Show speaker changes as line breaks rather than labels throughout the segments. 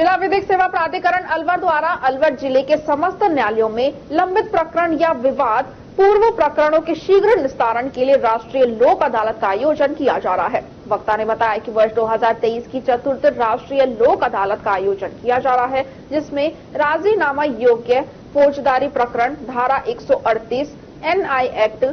जिला विधिक सेवा प्राधिकरण अलवर द्वारा अलवर जिले के समस्त न्यायालयों में लंबित प्रकरण या विवाद पूर्व प्रकरणों के शीघ्र निस्तारण के लिए राष्ट्रीय लोक अदालत का आयोजन किया जा रहा है। वक्ता ने बताया कि वर्ष 2023 की चतुर्थ राष्ट्रीय लोक अदालत का आयोजन किया जा रहा है, जिसमें राजीनामा योग्य फौजदारी प्रकरण, धारा 138, NI एक्ट,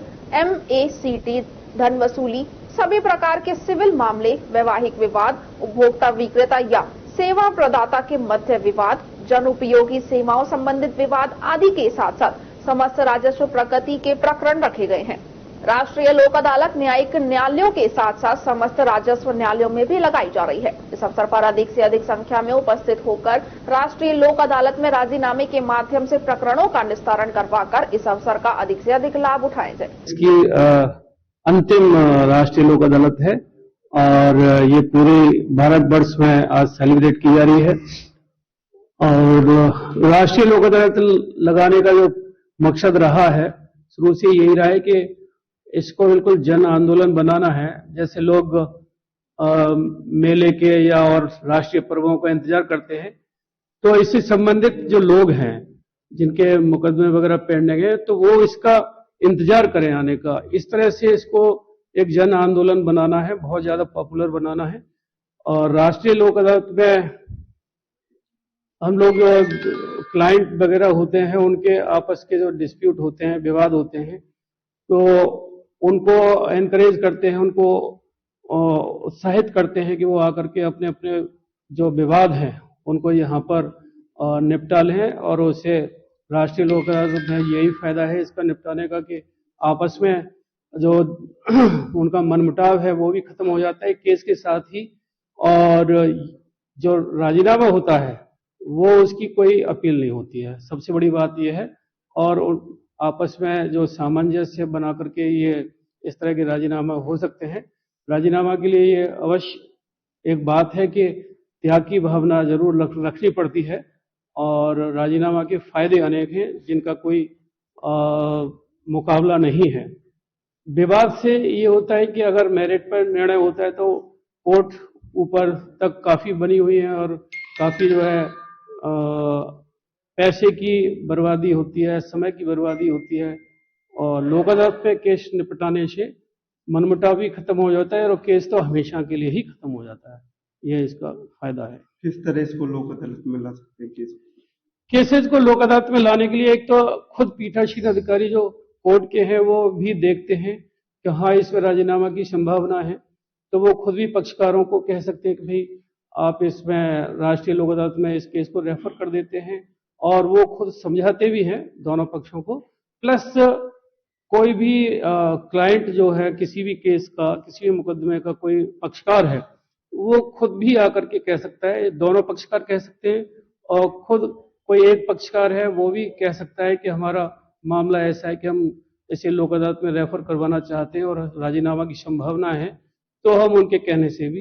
MACT, धन वसूली, सभी प्रकार के सिविल मामले, वैवाहिक विवाद, उपभोक्ता विक्रेता या सेवा प्रदाता के मध्य विवाद, जन उपयोगी सेवाओं संबंधित विवाद आदि के साथ साथ समस्त राजस्व प्रगति के प्रकरण रखे गए हैं। राष्ट्रीय लोक अदालत न्यायिक न्यायालयों के साथ साथ समस्त राजस्व न्यायालयों में भी लगाई जा रही है। इस अवसर पर अधिक से अधिक संख्या में उपस्थित होकर राष्ट्रीय लोक अदालत में राजीनामे के माध्यम से प्रकरणों का निस्तारण करवाकर इस अवसर का अधिक से अधिक लाभ उठाया जाए।
इसकी अंतिम राष्ट्रीय लोक अदालत है और ये पूरे भारत वर्ष में आज सेलिब्रेट की जा रही है। और राष्ट्रीय लोक अदालत लगाने का जो मकसद रहा है, शुरू से यही रहा है कि इसको बिल्कुल जन आंदोलन बनाना है। जैसे लोग मेले के या और राष्ट्रीय पर्वों का इंतजार करते हैं, तो इससे संबंधित जो लोग हैं जिनके मुकदमे वगैरह पेंडिंग है, तो वो इसका इंतजार करें आने का। इस तरह से इसको एक जन आंदोलन बनाना है, बहुत ज्यादा पॉपुलर बनाना है। और राष्ट्रीय लोक अदालत में हम लोग जो क्लाइंट वगैरह होते हैं, उनके आपस के जो डिस्प्यूट होते हैं, विवाद होते हैं, तो उनको एनकरेज करते हैं, उनको उत्साहित करते हैं कि वो आकर के अपने अपने जो विवाद हैं उनको यहाँ पर निपटा लें। और उसे राष्ट्रीय लोक अदालत में यही फायदा है इसका निपटाने का कि आपस में जो उनका मनमुटाव है वो भी खत्म हो जाता है केस के साथ ही। और जो राजीनामा होता है वो उसकी कोई अपील नहीं होती है, सबसे बड़ी बात यह है। और आपस में जो सामंजस्य बना करके ये इस तरह के राजीनामा हो सकते हैं। राजीनामा के लिए ये अवश्य एक बात है कि त्याग की भावना जरूर रखनी पड़ती है और राजीनामा के फायदे अनेक हैं जिनका कोई मुकाबला नहीं है। विवाद से ये होता है कि अगर मेरिट पर निर्णय होता है तो कोर्ट ऊपर तक काफी बनी हुई है और काफी जो है पैसे की बर्बादी होती है, समय की बर्बादी होती है। और लोक अदालत पे केस निपटाने से मनमुटाव भी खत्म हो जाता है और केस तो हमेशा के लिए ही खत्म हो जाता है। यह इसका फायदा है।
किस तरह इसको लोक अदालत में ला सकते हैं?
केसेस को लोक अदालत में लाने के लिए एक तो खुद पीठासीन अधिकारी जो कोर्ट के हैं वो भी देखते हैं कि हाँ इसमें राजीनामा की संभावना है, तो वो खुद भी पक्षकारों को कह सकते हैं कि भाई आप इसमें राष्ट्रीय लोक अदालत में इस केस को रेफर कर देते हैं। और वो खुद समझाते भी हैं दोनों पक्षों को। प्लस कोई भी क्लाइंट जो है किसी भी केस का, किसी भी मुकदमे का कोई पक्षकार है, वो खुद भी आकर के कह सकता है, दोनों पक्षकार कह सकते हैं। और खुद कोई एक पक्षकार है वो भी कह सकता है कि हमारा मामला ऐसा है कि हम इसे लोक अदालत में रेफर करवाना चाहते हैं और राजीनामा की संभावना है, तो हम उनके कहने से भी